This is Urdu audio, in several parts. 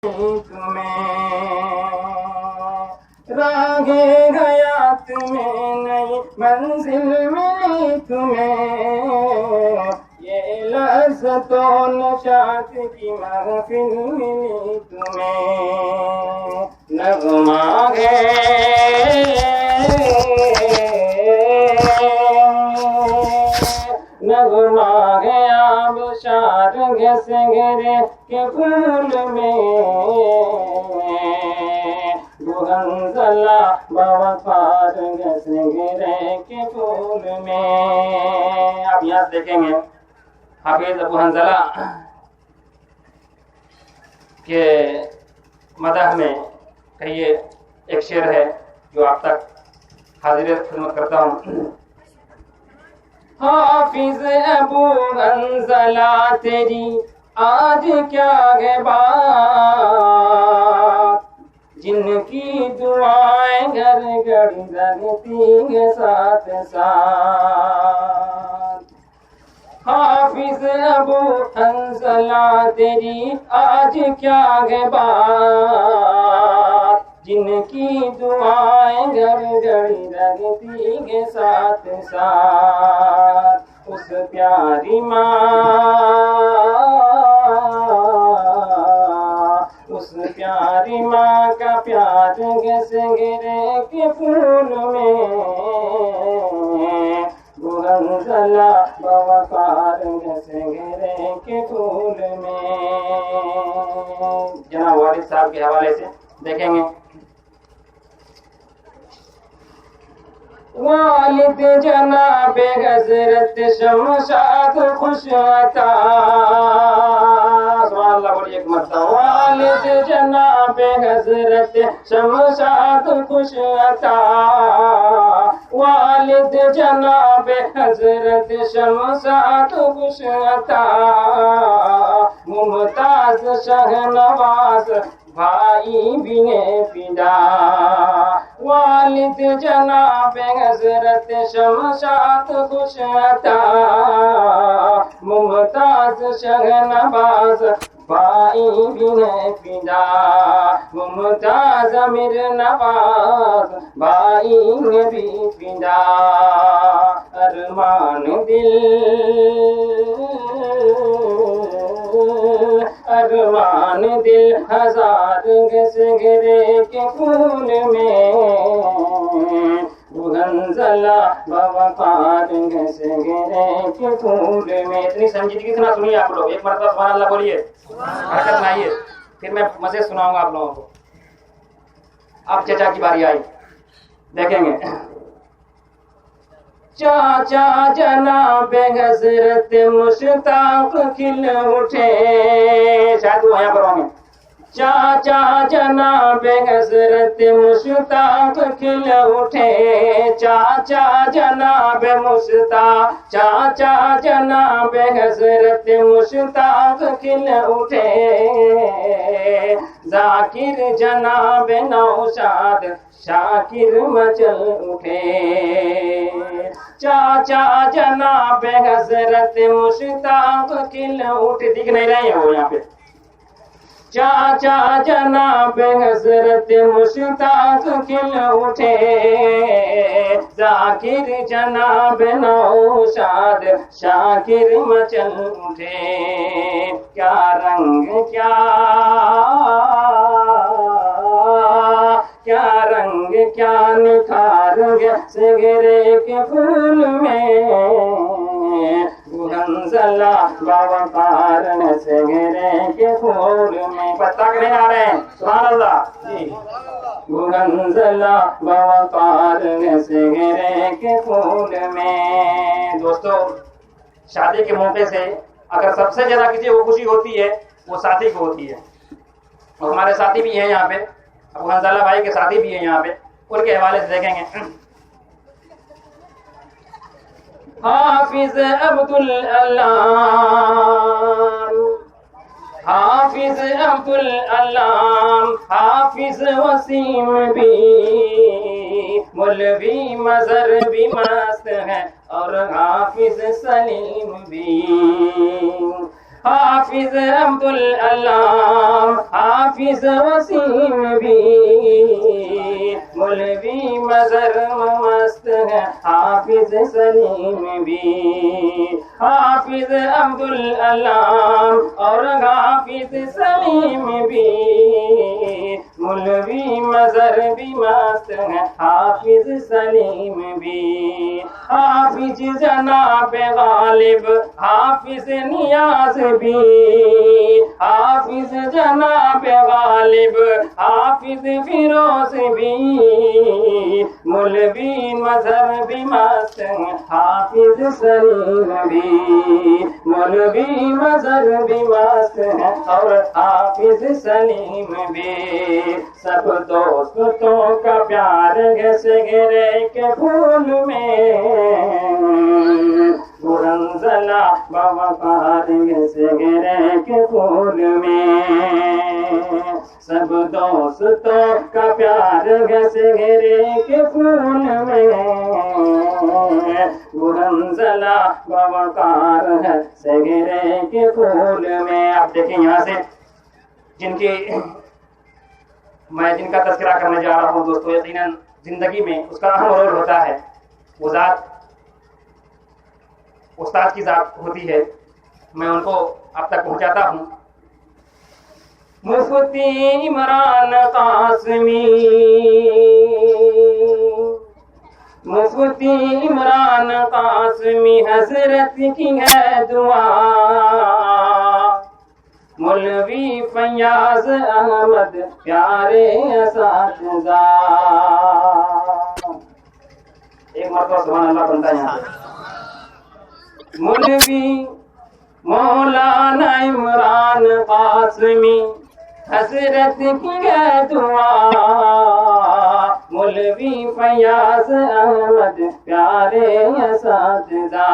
تمہیں راہ حیات میں نئی منزل ملی تمہیں، یہ لذت و نشاط کی محفل ملی تمہیں، نغمہ ہے آبشار گھسگرے کے پھول میں، بحنزلہ بوقار گھسگرے کے پھول میں۔ آپ یہاں دیکھیں گے حافظ ابو حنظلہ کے مدح میں کہیے ایک شعر ہے جو آپ تک حاضر خدمت کرتا ہوں۔ حافظ ابو حنظلہ تیری آج کیا ہے بات، جن کی دعائیں گھر گھر لگتی ہیں ساتھ ساتھ۔ حافظ ابو حنظلہ تیری آج کیا ہے بات، جن کی دعائیں گھر گھر لگتی ہیں ساتھ ساتھ، اس پیاری ماں کا پیار گھسگرے کے پھول میں، بحنزلہ بوقار گھسگرے کے پھول میں۔ جناب والد صاحب کے حوالے سے دیکھیں گے، والد جناب حضرت شمشاد خوش عطا، سبحان اللہ بولیے ایک مرتبہ، والد جناب حضرت شمشاد خوش عطا، والد جناب حضرت شمشاد خوش عطا، ممتاز شہنواز بھائی بھی ہیں فدا، والد جناب حضرت شمشاد خوش عطا، ممتاز شہنواز بھائی بھی ہیں فدا، ممتاز امیر نواز بھائی ہیں بھی فدا، ارمان دل ہزار گھسگرے کے پھول میں، بحنزلہ بوقار گھسگرے کے پھول میں۔ اتنی سنجیدگی سے نہ سنیے آپ لوگ، ایک مرتبہ سبحان اللہ بولیے، حرکت نہ آئیے، پھر میں مزے سناؤں گا آپ لوگوں کو۔ اب چچا کی باری آئی، دیکھیں گے، چاچا جناب حضرت مشتاق کھل اٹھے، شاید وہ یہاں پر ہوں گے، چاچا جناب حضرت مشتاق کھل اٹھے، چاچا جناب مشتاق، چاچا جناب حضرت مشتاق کھل اٹھے، ذاکر جناب نوشاد شاکر مچل اٹھے، چاچا جناب حضرت مشتاق کھل اٹھے، دکھ نہیں رہے ہیں وہ یہاں پہ، چاچا جناب حضرت مشتاق کھل اٹھے، ذاکر جناب نوشاد شاکر مچل اٹھے، کیا رنگ کیا نکھار گھسگرے کے پھول میں، بحنزلہ بوقار گھسگرے کے پھول میں۔ پتہ نہیں آ رہے ہیں، سبحان اللہ جی، بحنزلہ بوقار گھسگرے کے پھول میں۔ دوستو، شادی کے موقع سے اگر سب سے زیادہ کسی کو خوشی ہوتی ہے وہ ساتھی کو ہوتی ہے، اور ہمارے ساتھی بھی ہیں یہاں پہ، ابو حنظلہ بھائی کے ساتھی بھی ہیں یہاں پہ، ان کے حوالے سے دیکھیں گے۔ حافظ عبدالعلام، حافظ عبدالعلام، حافظ وسیم بھی، مولوی مظہر بھی مست ہے اور حافظ سلیم بھی، حافظ عبدالعلام حافظ وسیم بھی مولوی مظہر مست ہے حافظ سلیم بھی حافظ عبدالعلام اور حافظ سلیم بھی مولوی مظہر بھی مست ہے حافظ سلیم بھی حافظ جناب غالب حافظ نیاز بھی حافظ جناب غالب حافظ فیروز بھی مولوی مظہر بھی مست ہے حافظ سلیم بھی مولوی مظہر بھی مست ہے اور حافظ سلیم بھی سب دوستوں کا پیار ہے سگرے کے پھول میں گرنزلہ بوقار سگرے کے پھول میں سب دوستوں کا پیار ہے سگرے کے پھول میں گرنزلہ بوقار ہے سگرے کے پھول میں. آپ دیکھیں یہاں سے جن کا تذکرہ کرنے جا رہا ہوں دوستو، یقیناً زندگی میں اس کا اہم رول ہوتا ہے. وہ ذات استاد کی ذات ہوتی ہے، میں ان کو آپ تک پہنچاتا ہوں. مفتی عمران قاسمی مفتی عمران قاسمی حضرت کی ہے دعا مولوی فیاض احمد پیارے اساتذہ. ایک مرتبہ سبحان اللہ بنتا ہے یہاں. مولوی مولانا عمران قاسمی حضرت کی ہے دعا مولوی فیاض احمد پیارے اساتذہ.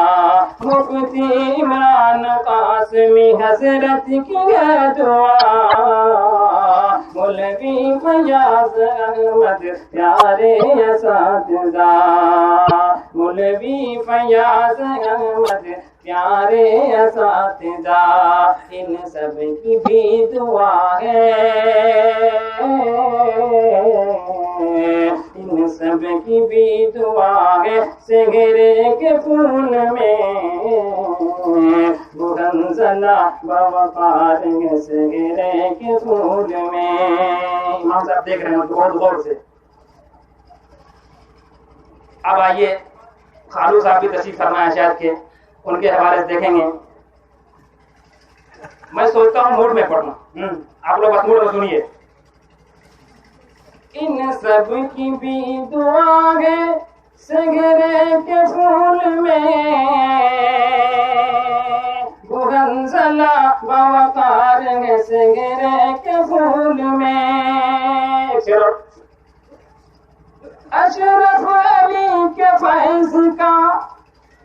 مفتی عمران قاسمی حضرت کی ہے دعا مولوی فیاض احمد پیارے اساتذہ مولوی فیاض احمد پیارے اساتذہ. ان سب کی بھی دعا ہے ان سب کی بھی دعا ہے سگرے کے پھول میں گرنزلہ بوقار ہے سگرے کے پھول میں. امام صاحب دیکھ رہے ہیں بہت غور سے. اب آئیے خالو صاحب بھی تشریف فرمایا شاید کہ ان کے حوالے سے دیکھیں گے. میں سوچتا ہوں موڈ میں پڑھنا، آپ لوگ بس موڈ میں سنیے. ان سب کی بھی دعا ہے سگرے کے پھول میں گرنزلہ بوقار ہے سگرے کے پھول میں. اشرف علی کے فیض کا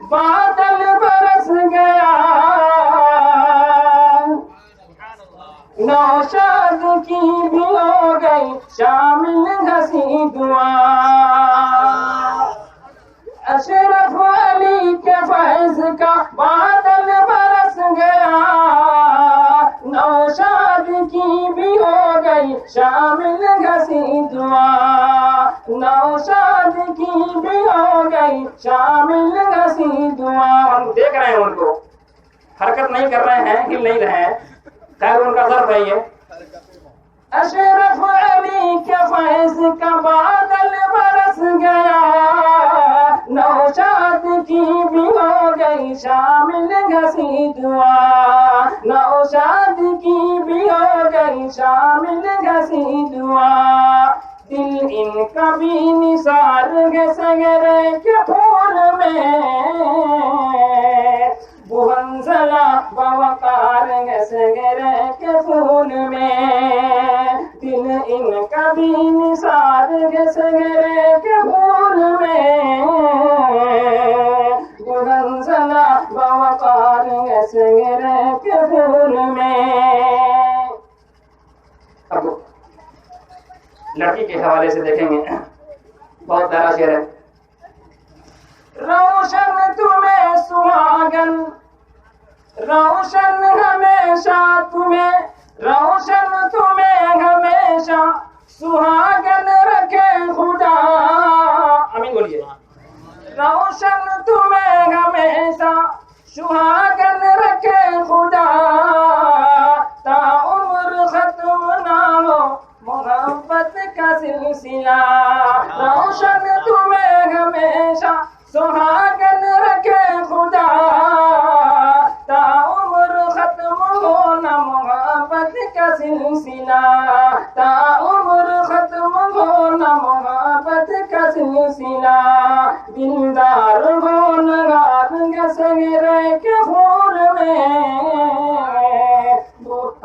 بادل برس گیا نوشاد کی بھی ہو گئی شامل گھسی دعا. اشرف علی کے فیض کا بادل برس گیا نوشاد کی بھی ہو گئی شامل گھسی دعا نوشاد کی بھی ہو گئی شامل گھسی دعا. ہم دیکھ رہے ہیں ان کو حرکت نہیں کر رہے ہیں، ہل نہیں رہے ہیں، خیر ان کا ظرف ہے یہ. اشرف علی کے فیض کا بادل برس گیا نوشاد کی بھی ہو گئی شامل گھسی دعا نوشاد کی بھی ہو گئی شامل گھسی دعا. دل ان کا بھی نثار ہے سگرے کے پھول میں گرنزلہ بوقار ہے سگرے کے پھول میں. دل ان کا بھی نثار ہے سگرے کے پھول میں گرنزلہ بوقار ہے سگرے کے پھول میں. اب لڑکی کے حوالے سے دیکھیں گے، بہت پیارا شعر ہے. روشن تمہیں سہاگن روشن ہمیشہ تمہیں، روشن تمہیں ہمیشہ سہاگن رکھے خدا. آمین بولیے. روشن تمہیں ہمیشہ سہاگن رکھے خدا، تا عمر ختم نہ ہو محبت کا سلسلہ. روشن تمہیں ہمیشہ سہاگن رکھے خدا، تا عمر ختم ہو نہ محبت کا سلسلہ، تا عمر ختم ہو نہ محبت کا سلسلہ. دلدار ہو نگار کے سگرے کے خون میں،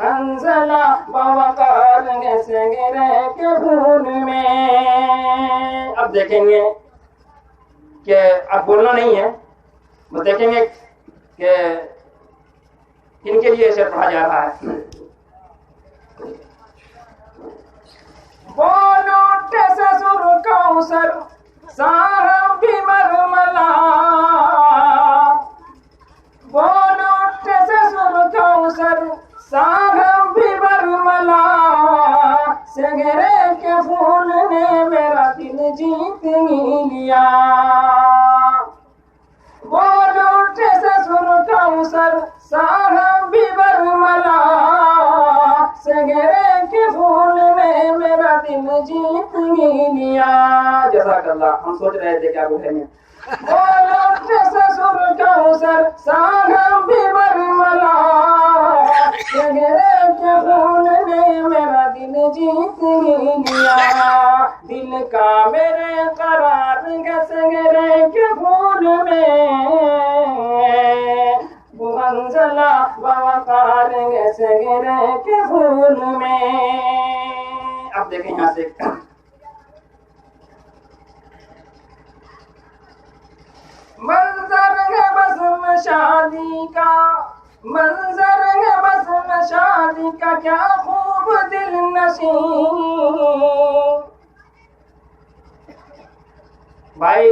انزلہ بوقار کے سگرے کے خون میں. اب دیکھیں گے کہ اب بولنا نہیں ہے، وہ دیکھیں گے کہ کن کے لیے اسے پڑھا جا رہا ہے. بولو سسر کوثر صاحب بھی مرملا، بولو سسر کوثر صاحب بھی مرملا، سگرے کے پھول نے میرا دل جیت لیا. بولو سسر کوثر صاحب بھی مرملا، سگرے کے پھول نے میرا دل جیت لیا. جزاک اللہ. ہم سوچ رہے تھے کیا بولیں گے. بولو سسر کوثر صاحب بھی مرملا، سگرے کے پھول نے میرا دل جیت لیا. دل کا میرے قرار کا سگرے کے پھول میں، منزلہ بوقار کے سگرے کے پھول میں. اب دیکھیں یہاں سے منظر ہے بزم شادی کا، منظر ہے بزم شادی کا، کیا خوب دل نشین. بھائی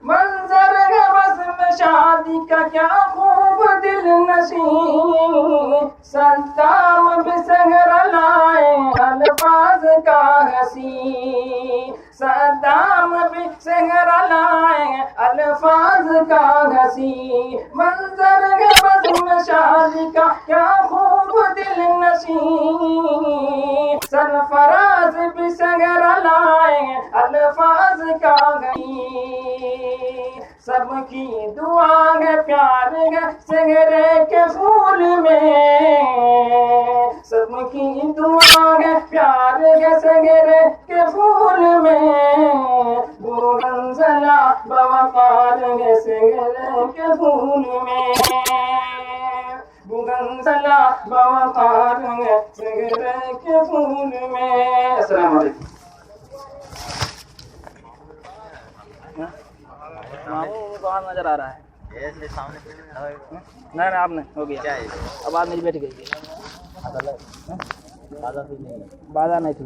منظر ہے بزم شادی کا، کیا خوب دل نشین. صدام بھی سحر لائے الفاظ کا حسین، صدام بھی سحر لائے الفاظ کا حسین. منظر ہے بزم شادی کا، کیا خوب دل نشین. سرفراز بھی سحر لائے الفاظ کا حسین. سب کی دعا ہے پیار ہے سگرے کے پھول میں، سب کی دعا ہے پیار ہے سگرے کے پھول میں. منزلہ بوقار ہے سگرے کے پھول میں، منزلہ بوقار ہے سگرے کے پھول میں. السلام علیکم. باہر نظر آ رہا ہے. نہیں آپ نے ہو گیا. اب آپ میری بیٹھ گئی. بادہ نہیں تھی.